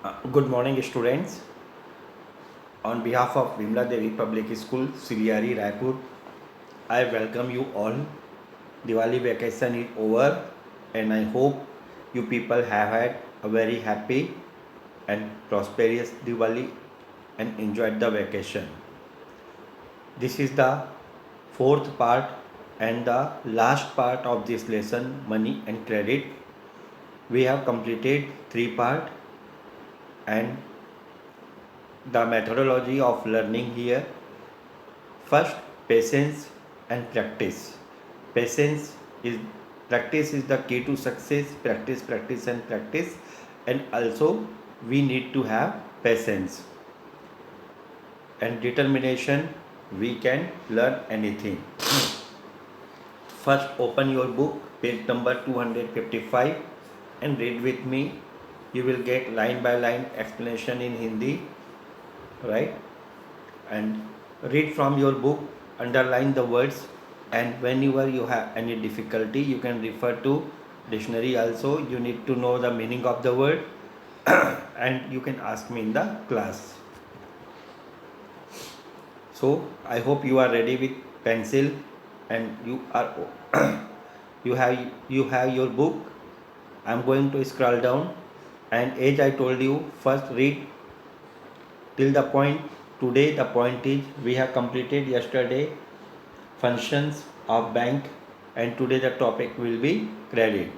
Good morning, students. On behalf of Vimla Devi Public School, Siliari, Raipur, I welcome you all. Diwali vacation is over, and I hope you people have had a very happy and prosperous Diwali and enjoyed the vacation. This is the fourth part and the last part of this lesson, money and credit. We have completed three parts, and the methodology of learning here. First, patience and practice. Patience is Practice is the key to success. Practice, practice, and practice. And also, we need to have patience and determination. We can learn anything. First, open your book, page number 255, and read with me. You will get line by line explanation in Hindi, right? And read from your book, underline the words, and whenever you have any difficulty you can refer to dictionary also. You need to know the meaning of the word and you can ask me in the class. So I hope you are ready with pencil and you are you have your book. I'm going to scroll down, and as I told you, first read till the point. Today the point is we have completed yesterday functions of bank, and today the topic will be credit.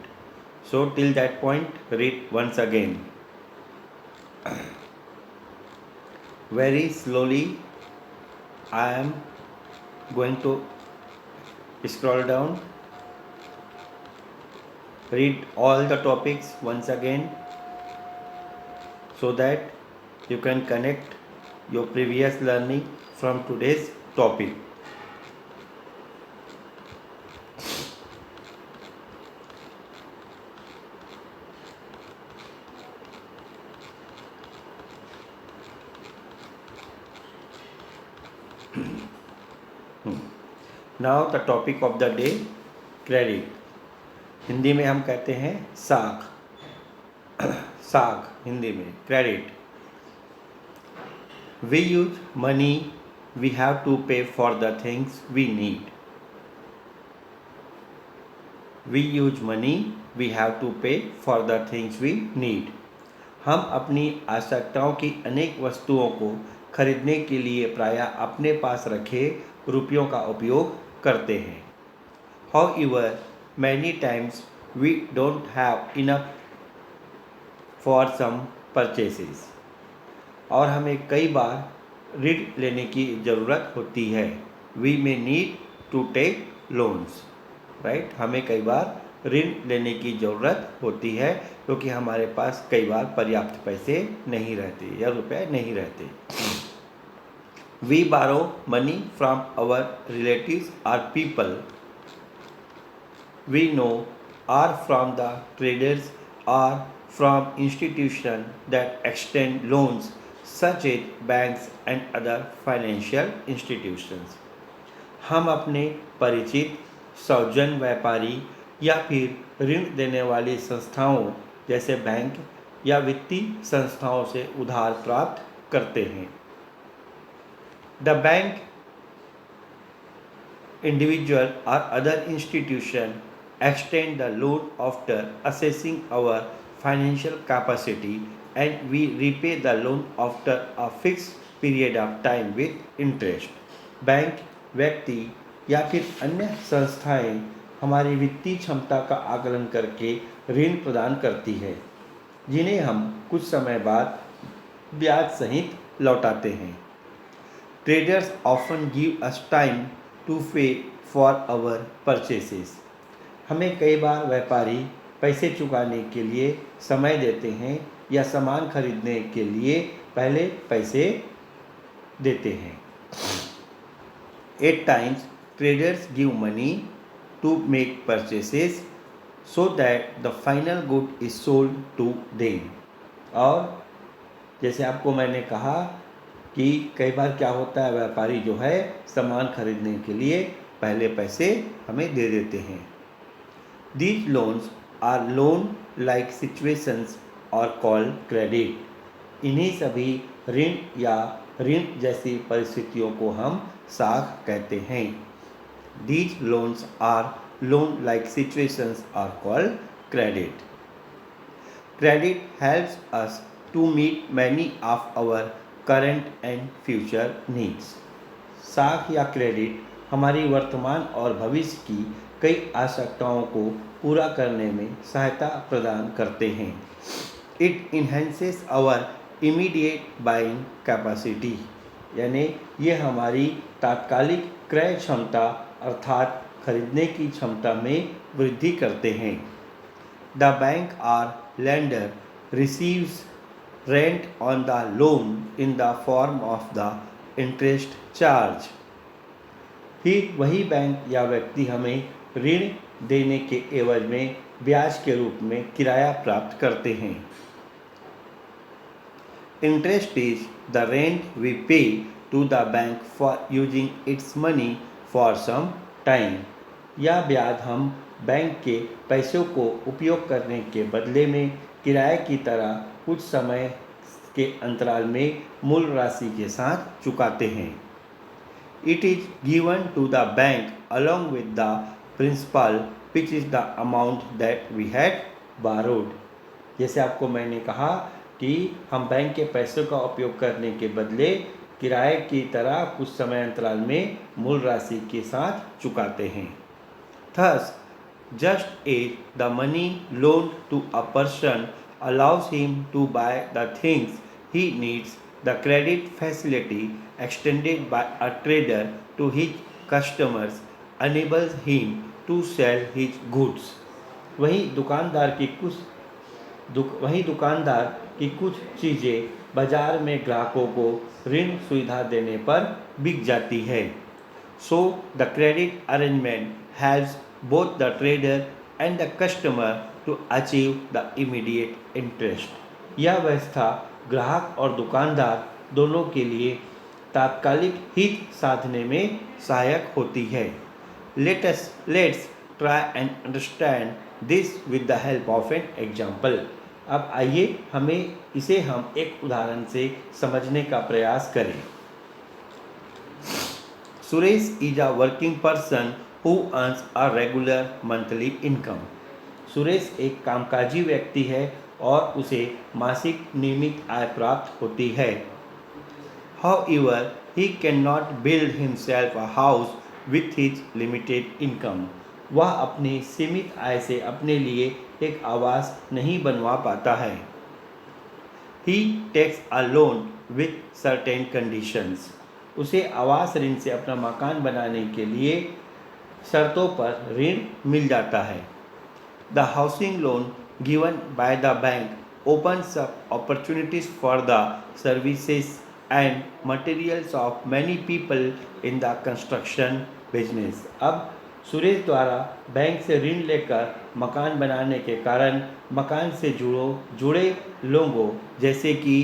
So till that point read once again. Very slowly I am going to scroll down. Read all the topics once again so that you can connect your previous learning from today's topic. Now the topic of the day, credit. Hindi में हम कहते हैं साख. साख हिंदी में credit. We use money we have to pay for the things we need. We use money we have to pay for the things we need. हम अपनी आवश्यकताओं की अनेक वस्तुओं को खरीदने के लिए प्रायः अपने पास रखे रुपयों का उपयोग करते हैं. However, many times we don't have enough for some purchases. और हमें कई बार ऋण लेने की ज़रूरत होती है. We may need to take loans, right? हमें कई बार ऋण लेने की ज़रूरत होती है क्योंकि हमारे पास कई बार पर्याप्त पैसे नहीं रहते या रुपए नहीं रहते. We borrow money from our relatives or people we know, or from the traders, or from institutions that extend loans such as banks and other financial institutions. हम अपने परिचित, सौजन्य व्यापारी या फिर ऋण देने वाली संस्थाओं जैसे बैंक या वित्तीय संस्थाओं से उधार प्राप्त करते हैं. The bank, individual or other institution extend the loan after assessing our financial capacity, and we repay the loan after a fixed period of time with interest. Bank, व्यक्ति या फिर अन्य संस्थाएं हमारी वित्तीय क्षमता का आकलन करके ऋण प्रदान करती है जिन्हें हम कुछ समय बाद ब्याज सहित लौटाते हैं. Traders often give us time to pay for our purchases. हमें कई बार व्यापारी पैसे चुकाने के लिए समय देते हैं या सामान खरीदने के लिए पहले पैसे देते हैं. At times, traders give money to make purchases so that the final good is sold to them. और जैसे आपको मैंने कहा कि कई बार क्या होता है, व्यापारी जो है सामान खरीदने के लिए पहले पैसे हमें दे देते हैं. These loans are loan like situations or called credit. इन्हीं सभी ऋण या ऋण जैसी परिस्थितियों को हम साख कहते हैं। These loans are loan-like situations are called credit. Credit helps us to meet many of our current and future needs. साख या क्रेडिट हमारी वर्तमान और भविष्य की कई आवश्यकताओं को पूरा करने में सहायता प्रदान करते हैं। It enhances our immediate buying capacity, यानी ये हमारी तात्कालिक क्रय क्षमता अर्थात खरीदने की क्षमता में वृद्धि करते हैं। The bank or lender receives rent on the loan in the form of the interest charge. फिर वही बैंक या व्यक्ति हमें ऋण देने के एवज में ब्याज के रूप में किराया प्राप्त करते हैं। Interest is the rent we pay to the bank for using its money for some time. या ब्याज हम बैंक के पैसों को उपयोग करने के बदले में किराए की तरह कुछ समय के अंतराल में मूल राशि के साथ चुकाते हैं। It is given to the bank along with the principal which is the amount that we had borrowed. जैसे आपको मैंने कहा कि हम बैंक के पैसों का उपयोग करने के बदले किराए की तरह कुछ समय अंतराल में मूल राशि के साथ चुकाते हैं। Thus just as the money loaned to a person allows him to buy the things he needs, the credit facility extended by a trader to his customers enables him to sell his goods. वहीं दुकानदार की कुछ चीज़ें बाजार में ग्राहकों को ऋण सुविधा देने पर बिक जाती है। So the credit arrangement helps both the trader and the customer to achieve the immediate interest. यह व्यवस्था ग्राहक और दुकानदार दोनों के लिए तात्कालिक हित साधने में सहायक होती है। Let's try and understand this with the help of an example. अब आइए हम एक उदाहरण से समझने का प्रयास करें। Suresh is a working person who earns a regular monthly income. Suresh एक कामकाजी व्यक्ति है और उसे मासिक नियमित आय प्राप्त होती है। However, he cannot build himself a house with his limited income. वह अपनी सीमित आय से अपने लिए एक आवास नहीं बनवा पाता है। He takes a loan with certain conditions. उसे आवास ऋण से अपना मकान बनाने के लिए शर्तों पर ऋण मिल जाता है। The housing loan given by the bank opens up opportunities for the services and materials of many people in the construction business. अब सुरेश द्वारा बैंक से ऋण लेकर मकान बनाने के कारण मकान से जुड़े लोगों जैसे कि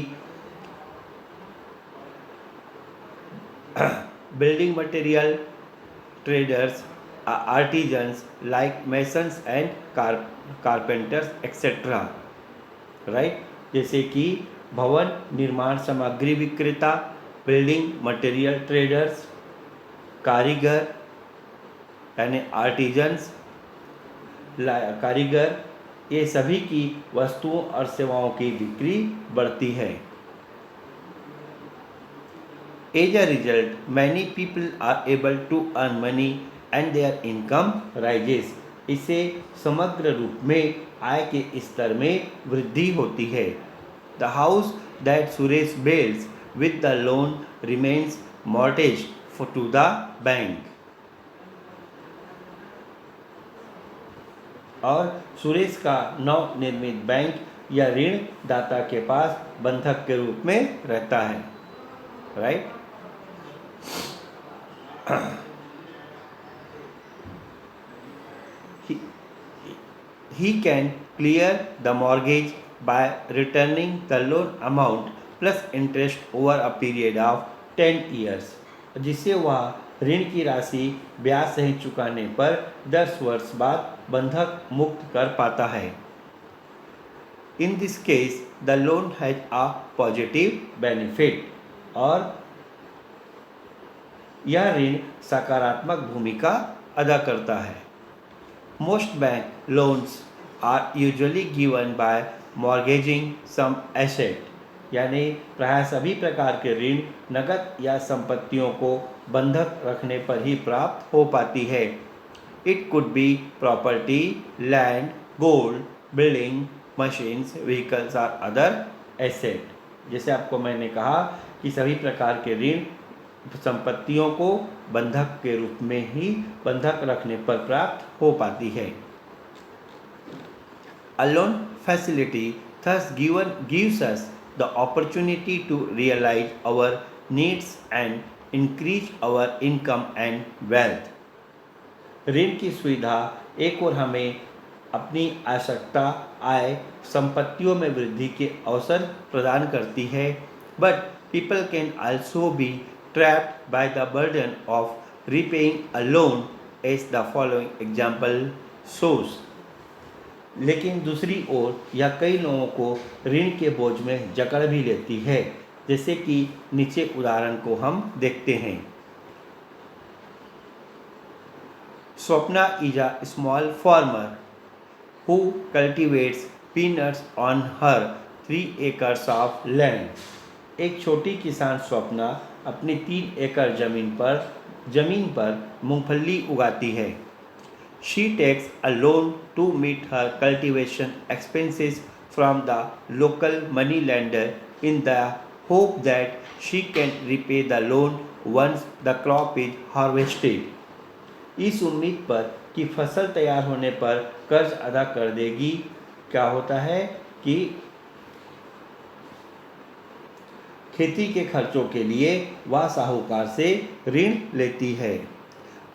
building material traders, artisans like masons and carpenters etc. Right, जैसे कि भवन निर्माण सामग्री विक्रेता, बिल्डिंग मटेरियल ट्रेडर्स, कारीगर यानी आर्टिजन्स, कारीगर, ये सभी की वस्तुओं और सेवाओं की बिक्री बढ़ती है। As a result many people are able to earn money and their income rises. इससे समग्र रूप में आय के स्तर में वृद्धि होती है। The house that Suresh builds with the loan remains mortgaged to the bank. और सुरेश का नव निर्मित बैंक या ऋण दाता के पास बंधक के रूप में रहता है। Right, he can clear the mortgage by returning the loan amount plus interest over a period of 10 years, जिससे वह ऋण की राशि ब्याज सहित चुकाने पर 10 वर्ष बाद बंधक मुक्त कर पाता है। In this case, the loan has a positive benefit, और यह ऋण सकारात्मक भूमिका अदा करता है। Most bank loans are usually given by mortgaging some asset, यानी प्रायः सभी प्रकार के ऋण नकद या संपत्तियों को बंधक रखने पर ही प्राप्त हो पाती है। It could be property, land, gold, building, machines, vehicles और अदर एसेट। जैसे आपको मैंने कहा कि सभी प्रकार के ऋण संपत्तियों को बंधक के रूप में ही बंधक रखने पर प्राप्त हो पाती है। A loan facility thus gives us the opportunity to realize our needs and increase our income and wealth. ऋण की सुविधा एक और हमें अपनी आवश्यकता, आय, संपत्तियों में वृद्धि के अवसर प्रदान करती है, but people can also be trapped by the burden of repaying a loan as the following example shows. लेकिन दूसरी ओर यह कई लोगों को ऋण के बोझ में जकड़ भी लेती है, जैसे कि नीचे उदाहरण को हम देखते हैं। Swapna is a small farmer who cultivates peanuts on her 3 acres of land. एक छोटी किसान स्वप्ना अपनी 3 एकड़ जमीन पर मूंगफली उगाती है। She takes a loan to meet her cultivation expenses from the local moneylender in the hope that she can repay the loan once the crop is harvested. इस उम्मीद पर कि फसल तैयार होने पर कर्ज अदा कर देगी। क्या होता है कि खेती के खर्चों के लिए वह साहूकार से ऋण लेती है।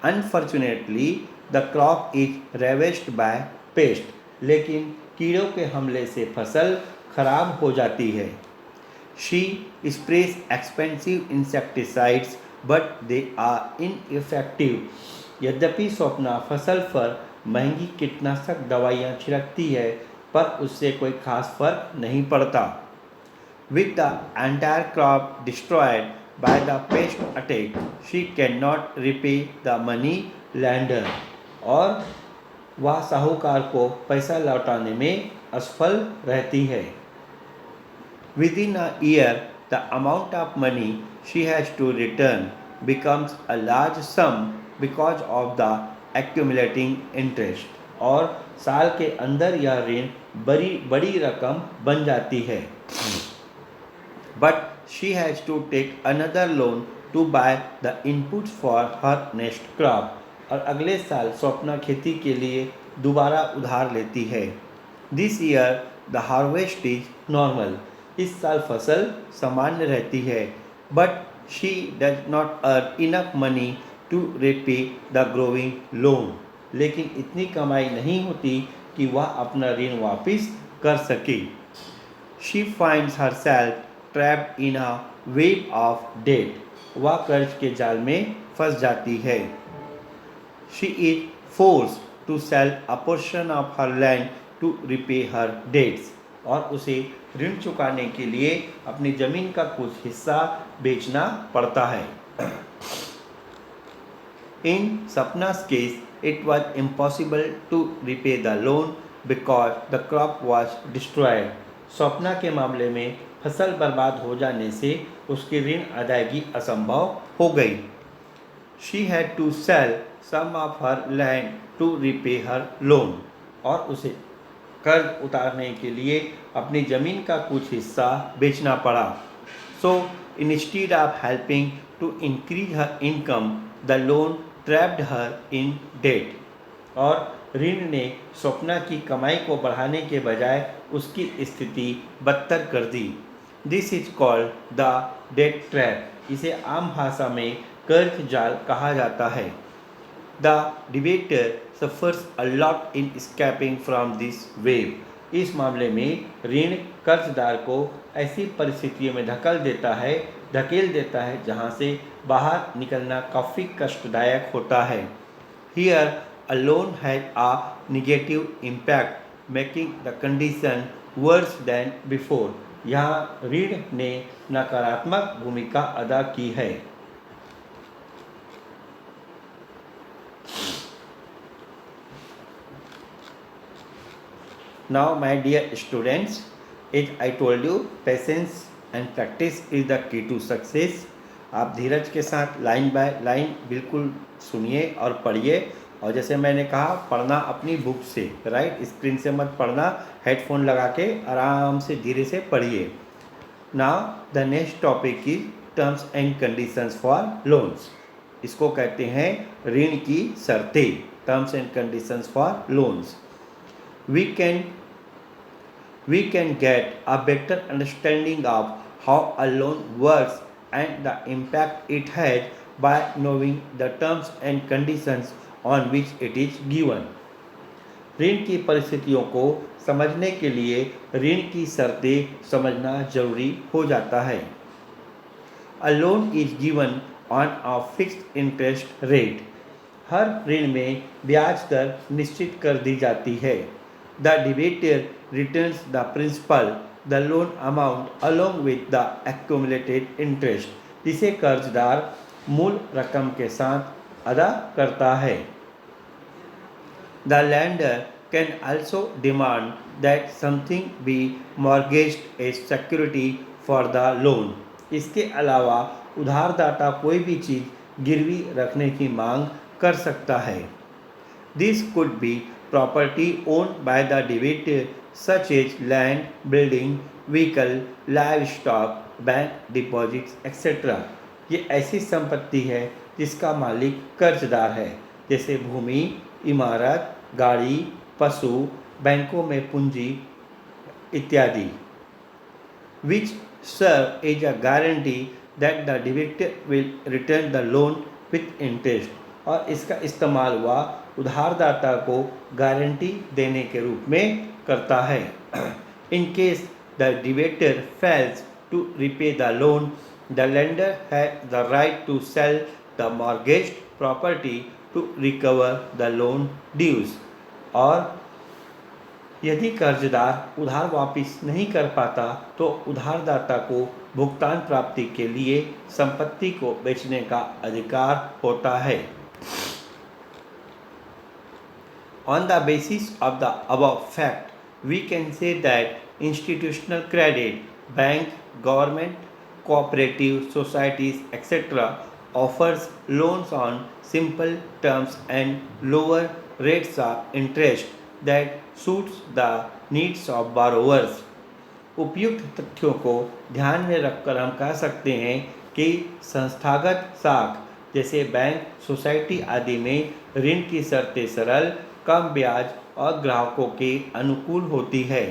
Unfortunately, the crop is ravaged by pest, लेकिन कीड़ों के हमले से फसल खराब हो जाती है। She sprays expensive insecticides, but they are ineffective. यद्यपि स्वप्ना फसल पर महंगी कीटनाशक दवाइयाँ छिड़कती है, पर उससे कोई खास फर्क नहीं पड़ता। With the entire crop destroyed by the pest attack, she cannot repay the money lender. और वह साहूकार को पैसा लौटाने में असफल रहती है। Within a year, the amount of money she has to return becomes a large sum because of the accumulating interest. और साल के अंदर यह ऋण बड़ी रकम बन जाती है। But she has to take another loan to buy the inputs for her next crop. और अगले साल स्वप्ना खेती के लिए दोबारा उधार लेती है। This year the harvest is normal. इस साल फसल सामान्य रहती है, but she does not earn enough money to repay the growing loan. लेकिन इतनी कमाई नहीं होती कि वह अपना ऋण वापस कर सके। She finds herself trapped in a web of debt. वह कर्ज के जाल में फंस जाती है। She is forced to sell a portion of her land to repay her debts. और उसे ऋण चुकाने के लिए अपनी जमीन का कुछ हिस्सा बेचना पड़ता है। In Sapna's case, it was impossible to repay the loan because the crop was destroyed. Swapna के मामले में फसल बर्बाद हो जाने से उसकी ऋण अदायगी असंभव हो गई। She had to sell some of her land to repay her loan. और उसे कर्ज उतारने के लिए अपनी ज़मीन का कुछ हिस्सा बेचना पड़ा। So instead of helping to increase her income, the loan trapped her in debt. और ऋण ने स्वप्ना की कमाई को बढ़ाने के बजाय उसकी स्थिति बदतर कर दी। This is called the debt trap. इसे आम भाषा में कर्ज जाल कहा जाता है। The debtor suffers a lot in escaping from this wave. इस मामले में ऋण कर्जदार को ऐसी परिस्थितियों में धकेल देता है जहां से बाहर निकलना काफ़ी कष्टदायक होता है। Here a loan has a negative impact, making the condition worse than before. यहाँ ऋण ने नकारात्मक भूमिका अदा की है। Now, my dear students, as I told you, patience and practice is the key to success. आप धीरज के साथ लाइन बाय लाइन बिल्कुल सुनिए और पढ़िए। और जैसे मैंने कहा, पढ़ना अपनी बुक से, राइट, स्क्रीन से मत पढ़ना, हेडफोन लगा के आराम से धीरे से पढ़िए। Now the next topic is terms and conditions for loans. इसको कहते हैं ऋण की शर्तें, terms and conditions for loans. We can get a better understanding of how a loan works and the impact it has by knowing the terms and conditions on which it is given. ऋण की परिस्थितियों को समझने के लिए ऋण की शर्तें समझना जरूरी हो जाता है। A loan is given on a fixed interest rate. हर ऋण में ब्याज दर निश्चित कर दी जाती है। The debitor returns the principal, the loan amount along with the accumulated interest, जिसे कर्जदार मूल रकम के साथ अदा करता है। The lender can also demand that something be mortgaged as security for the loan. इसके अलावा उधारदाता कोई भी चीज़ गिरवी रखने की मांग कर सकता है। This could be property owned by the debitor such as land, building, vehicle, livestock, bank deposits, etc. ये ऐसी संपत्ति है जिसका मालिक कर्जदार है, जैसे भूमि, इमारत, गाड़ी, पशु, बैंकों में पूंजी इत्यादि। Which serve as a guarantee that the debitor will return the loan with interest. और इसका इस्तेमाल वह उधारदाता को गारंटी देने के रूप में करता है। In case the debtor fails to repay the loan, the lender has the right to sell the mortgaged property to recover the loan dues. और यदि कर्जदार उधार वापस नहीं कर पाता तो उधारदाता को भुगतान प्राप्ति के लिए संपत्ति को बेचने का अधिकार होता है। On the basis of the above fact, we can say that institutional credit, bank, government, cooperative societies, etc. offers loans on simple terms and lower rates of interest that suits the needs of borrowers. उपयुक्त तथ्यों को ध्यान में रखकर हम कह सकते हैं कि संस्थागत साख जैसे बैंक, सोसाइटी आदि में ऋण की शर्तें सरल, कम ब्याज और ग्राहकों के अनुकूल होती है।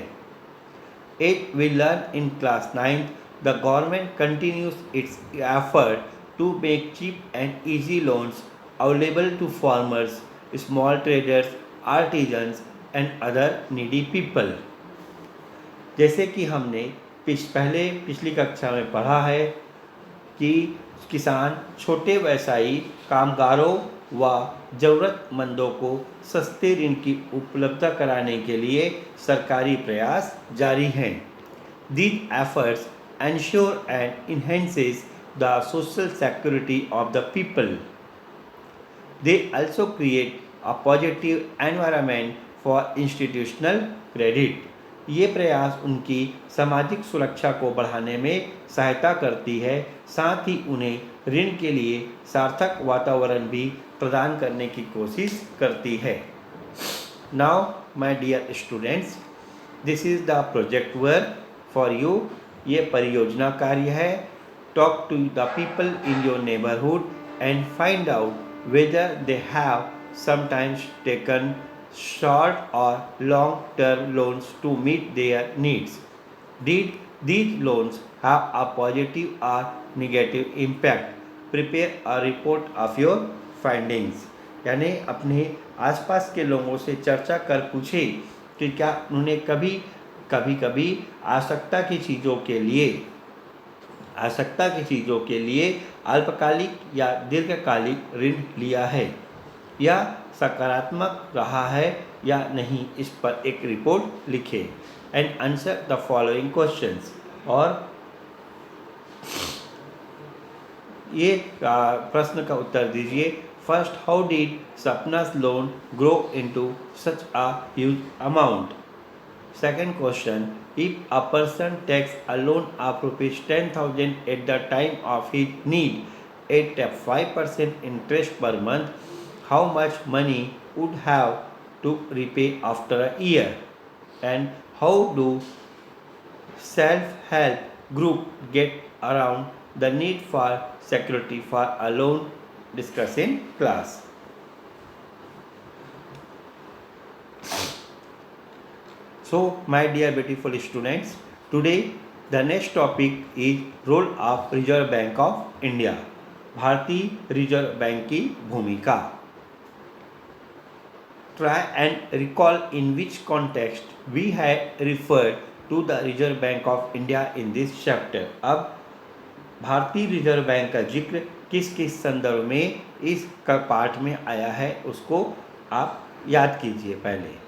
As we learn in class 9th, the government continues its effort to make cheap and easy loans available to farmers, small traders, artisans and other needy people. जैसे कि हमने पिछली कक्षा में पढ़ा है कि किसान, छोटे व्यवसायी, कामगारों व ज़रूरतमंदों को सस्ते ऋण की उपलब्धता कराने के लिए सरकारी प्रयास जारी हैं। These efforts ensure and enhances the social security of the people. They also create a positive environment for institutional credit. ये प्रयास उनकी सामाजिक सुरक्षा को बढ़ाने में सहायता करती है, साथ ही उन्हें ऋण के लिए सार्थक वातावरण भी प्रदान करने की कोशिश करती है। Now my dear students, this is the project work for you. ये परियोजना कार्य है। Talk to the people in your neighbourhood and find out whether they have sometimes taken short or long-term loans to meet their needs. Did these loans have a positive or negative impact? Prepare a report of your findings. यानी अपने आसपास के लोगों से चर्चा कर पूछें कि क्या उन्होंने कभी आवश्यकता की चीज़ों के लिए अल्पकालिक या दीर्घकालिक ऋण लिया है या सकारात्मक रहा है या नहीं, इस पर एक रिपोर्ट लिखें। and answer the following questions. और ये प्रश्न का उत्तर दीजिए. फर्स्ट, हाउ डिड सपना's loan grow into such a huge amount? Second question, if a person takes a loan of rupees 10,000 at the time of his need at a 5% interest per month, how much money would have to repay after a year? And how do self-help group get around the need for security for a loan? Discuss in class. So, my dear beautiful students, today the next topic is role of Reserve Bank of India. भारतीय reserve bank की भूमिका. Try and recall in which context we had referred to the Reserve Bank of India in this chapter. अब भारतीय reserve bank का जिक्र किस किस संदर्भ में इस पाठ में आया है उसको आप याद कीजिए पहले.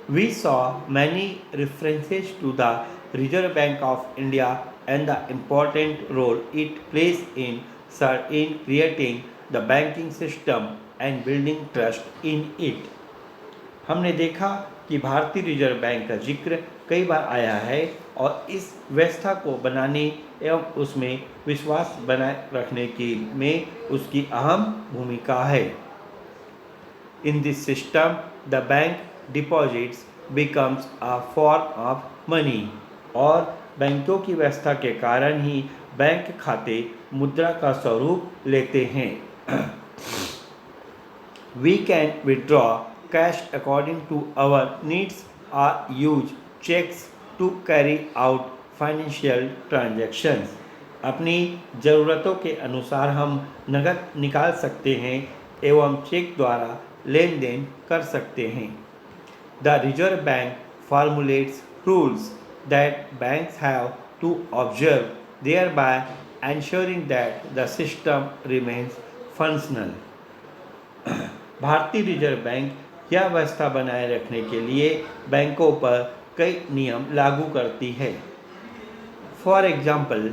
We saw many references to the Reserve Bank of India and the important role it plays in creating the banking system and building trust in it. हमने देखा कि भारतीय रिजर्व बैंक का जिक्र कई बार आया है और इस व्यवस्था को बनाने एवं उसमें विश्वास बनाए रखने की में उसकी अहम भूमिका है. In this system, the bank deposits becomes a form of money. और बैंकों की व्यवस्था के कारण ही बैंक खाते मुद्रा का स्वरूप लेते हैं. We can withdraw cash according to our needs or use checks to carry out financial transactions. अपनी ज़रूरतों के अनुसार हम नकद निकाल सकते हैं एवं चेक द्वारा लेन देन कर सकते हैं. The Reserve Bank formulates rules that banks have to observe, thereby ensuring that the system remains functional. भारतीय रिजर्व बैंक यह व्यवस्था बनाए रखने के लिए बैंकों पर कई नियम लागू करती है. For example,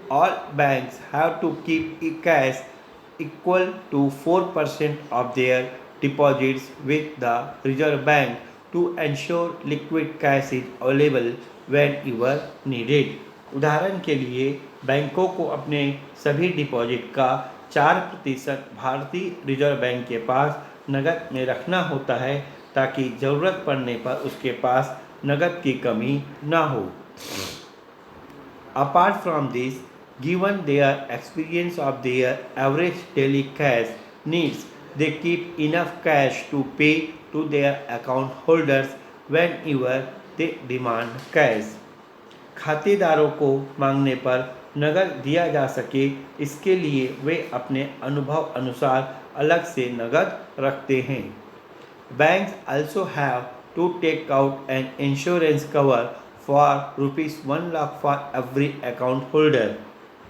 all banks have to keep cash equal to 4% of their deposits with the Reserve Bank to ensure liquid cash is available whenever needed. उदाहरण के लिए बैंकों को अपने सभी डिपॉजिट का 4% भारतीय रिजर्व बैंक के पास नकद में रखना होता है ताकि ज़रूरत पड़ने पर उसके पास नकद की कमी ना हो. Apart from this, given their experience of their average daily cash needs, they keep enough cash to pay to their account holders whenever they demand cash. खातेदारों को मांगने पर नकद दिया जा सके इसके लिए वे अपने अनुभव अनुसार अलग से नकद रखते हैं. Banks also have to take out an insurance cover for rupees 1 lakh for every account holder.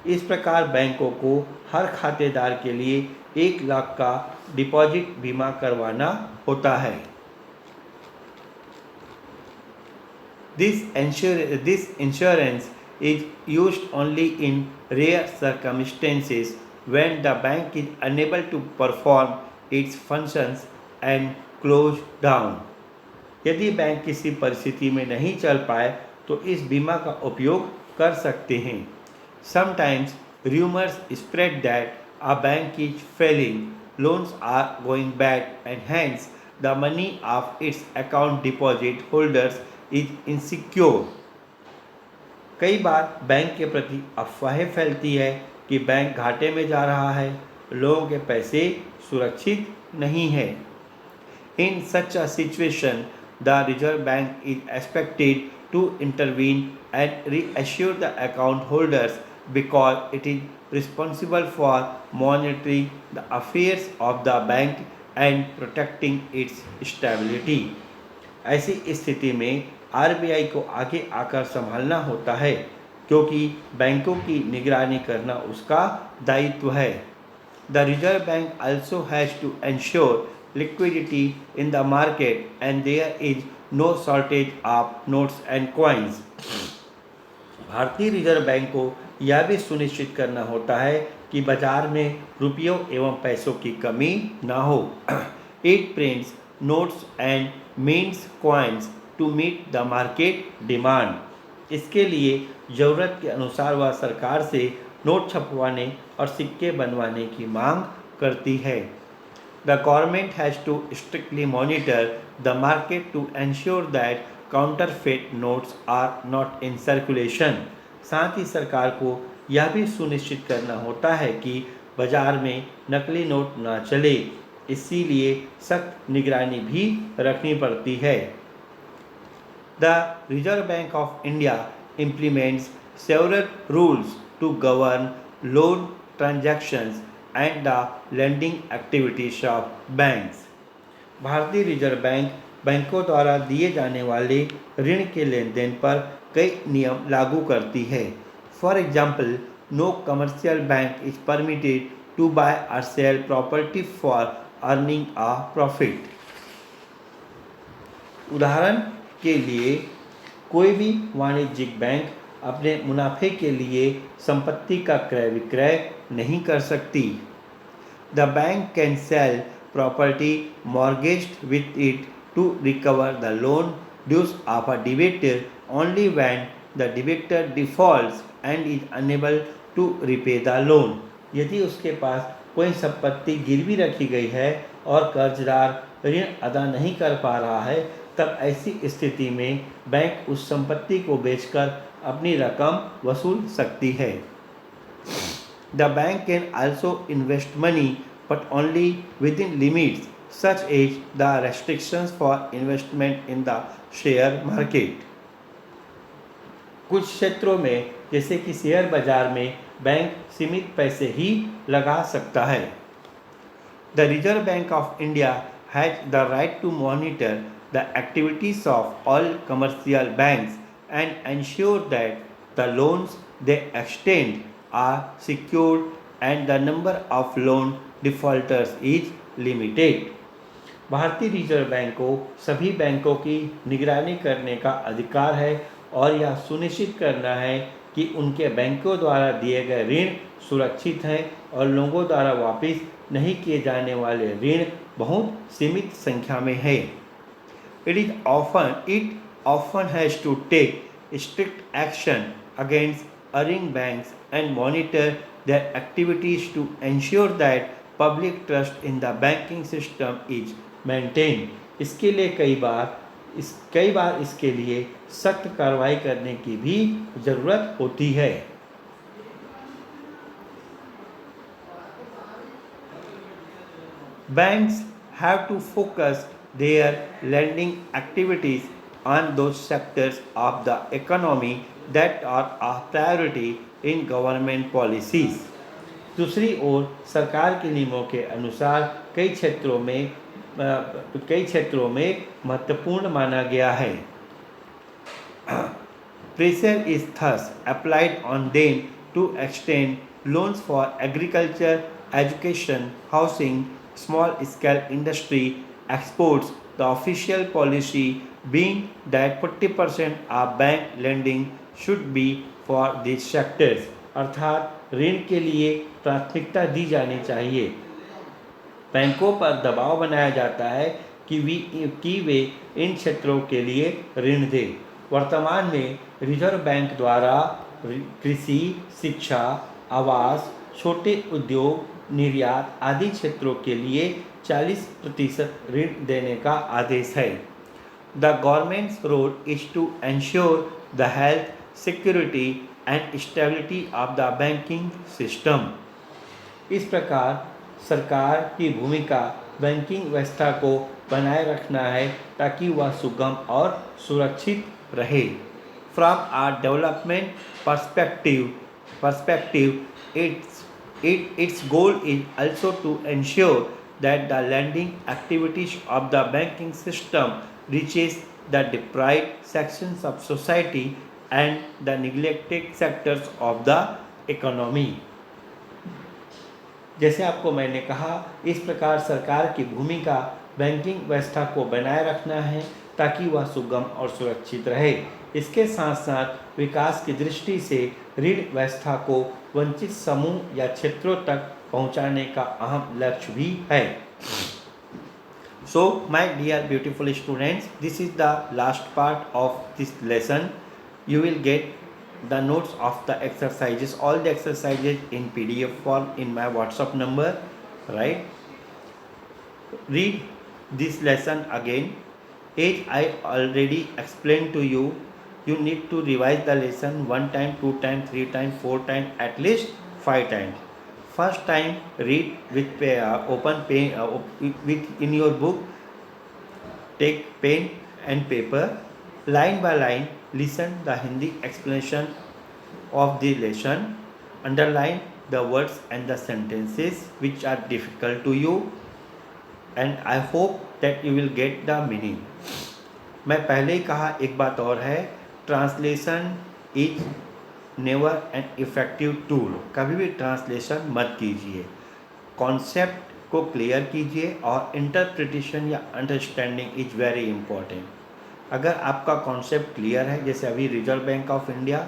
इस प्रकार बैंकों को हर खातेदार के लिए 1 लाख का डिपॉजिट बीमा करवाना होता है. This insurance is used only in rare circumstances when the bank is unable to perform its functions and close down. यदि बैंक किसी परिस्थिति में नहीं चल पाए तो इस बीमा का उपयोग कर सकते हैं. Sometimes rumors spread that a bank is failing, loans are going bad, and hence the money of its account deposit holders is insecure. कई बार बैंक के प्रति अफवाहें फैलती है कि बैंक घाटे में जा रहा है, लोगों के पैसे सुरक्षित नहीं है. In such a situation, the Reserve Bank is expected to intervene and reassure the account holders because it is responsible for monitoring the affairs of the bank and protecting its stability. ऐसी स्थिति में RBI को आगे आकर संभालना होता है क्योंकि बैंकों की निगरानी करना उसका दायित्व है. The Reserve Bank also has to ensure liquidity in the market and there is no shortage of notes and coins. भारतीय रिजर्व बैंक को यह भी सुनिश्चित करना होता है कि बाजार में रुपयों एवं पैसों की कमी न हो. It prints notes and mints coins to meet the market demand. इसके लिए ज़रूरत के अनुसार वह सरकार से नोट छपवाने और सिक्के बनवाने की मांग करती है. The government has to strictly monitor the market to ensure that counterfeit notes are not in circulation. साथ ही सरकार को यह भी सुनिश्चित करना होता है कि बाजार में नकली नोट न चले, इसीलिए सख्त निगरानी भी रखनी पड़ती है. The Reserve Bank of India implements several rules to govern loan transactions and the lending activities of banks. भारतीय रिजर्व बैंक बैंकों द्वारा दिए जाने वाले ऋण के लेन देन पर कई नियम लागू करती है. For example, no commercial bank is permitted to buy or sell property for earning a profit. उदाहरण के लिए, कोई भी वाणिज्यिक बैंक अपने मुनाफे के लिए संपत्ति का क्रय विक्रय नहीं कर सकती. The bank can sell property mortgaged with it to recover the loan dues of a debtor only when the debtor defaults and is unable to repay the loan. यदि उसके पास कोई संपत्ति गिरवी रखी गई है और कर्जदार ऋण अदा नहीं कर पा रहा है, तब ऐसी स्थिति में बैंक उस संपत्ति को बेचकर अपनी रकम वसूल सकती है. The bank can also invest money, but only within limits such as the restrictions for investment in the share market. कुछ क्षेत्रों में, जैसे कि शेयर बाजार में, बैंक सीमित पैसे ही लगा सकता है. The Reserve Bank of India has the right to monitor the activities of all commercial banks and ensure that the loans they extend are secured and the number of loan defaulters is limited. भारतीय reserve bank को सभी बैंकों की निगरानी करने का अधिकार है और यह सुनिश्चित करना है कि उनके बैंकों द्वारा दिए गए ऋण सुरक्षित हैं और लोगों द्वारा वापस नहीं किए जाने वाले ऋण बहुत सीमित संख्या में है. It often has to take strict action against erring banks and monitor their activities to ensure that public trust in the banking system is maintained. इसके लिए कई बार इसके लिए सख्त कार्रवाई करने की भी ज़रूरत होती है. Banks have to focus their lending activities on those sectors of the economy that are a priority in government policies. दूसरी ओर सरकार के नियमों के अनुसार कई क्षेत्रों में महत्वपूर्ण माना गया है. Pressure is thus applied on them to extend loans for agriculture, education, housing, small-scale industry, exports. The official policy being that 40% of bank lending should be for these sectors. अर्थात ऋण के लिए प्राथमिकता दी जानी चाहिए. बैंकों पर दबाव बनाया जाता है कि वे इन क्षेत्रों के लिए ऋण दें. वर्तमान में रिजर्व बैंक द्वारा कृषि, शिक्षा, आवास, छोटे उद्योग, निर्यात आदि क्षेत्रों के लिए 40% ऋण देने का आदेश है. The government's role is to ensure the health, security and stability of the banking system. इस प्रकार सरकार की भूमिका बैंकिंग व्यवस्था को बनाए रखना है ताकि वह सुगम और सुरक्षित रहे. From a development perspective, its goal is also to ensure that the lending activities of the banking system reaches the deprived sections of society and the neglected sectors of the economy. जैसे आपको मैंने कहा, इस प्रकार सरकार की भूमिका banking व्यवस्था को बनाए रखना है ताकि वह सुगम और सुरक्षित रहे। इसके साथ साथ विकास की दृष्टि से ऋण व्यवस्था को वंचित समूह या क्षेत्रों तक पहुंचाने का अहम लक्ष्य भी है। So, my dear beautiful students, this is the last part of this lesson. You will get the notes of the exercises, all the exercises in PDF form in my WhatsApp number, right? Read this lesson again. As I already explained to you, you need to revise the lesson 1 time, 2 times, 3 times, 4 times, at least 5 times. First time read with open pen with in your book. Take pen and paper, line by line listen the Hindi explanation of the lesson, underline the words and the sentences which are difficult to you, and I hope that you will get the meaning. मैं पहले ही कहा, एक बात और है, translation is never an effective tool. कभी भी translation मत कीजिए, कॉन्सेप्ट को क्लियर कीजिए और इंटरप्रिटेशन या अंडरस्टैंडिंग इज वेरी इंपॉर्टेंट। अगर आपका कॉन्सेप्ट क्लियर है, जैसे अभी रिजर्व बैंक ऑफ इंडिया,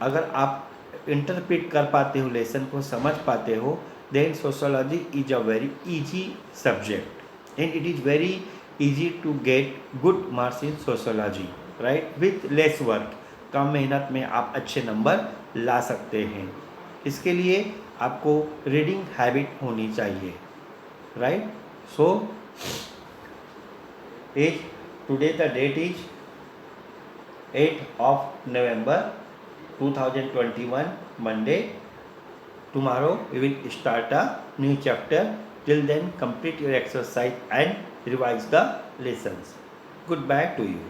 अगर आप इंटरप्रिट कर पाते हो, लेसन को समझ पाते हो, then sociology is a very easy subject and it is very easy to get good marks in sociology, right? With less work, कम मेहनत में आप अच्छे नंबर ला सकते हैं। इसके लिए आपको रीडिंग हैबिट होनी चाहिए, right? So today the date is 8th of November 2021 Monday. Tomorrow we will start a new chapter. Till then, complete your exercise and revise the lessons. Goodbye to you.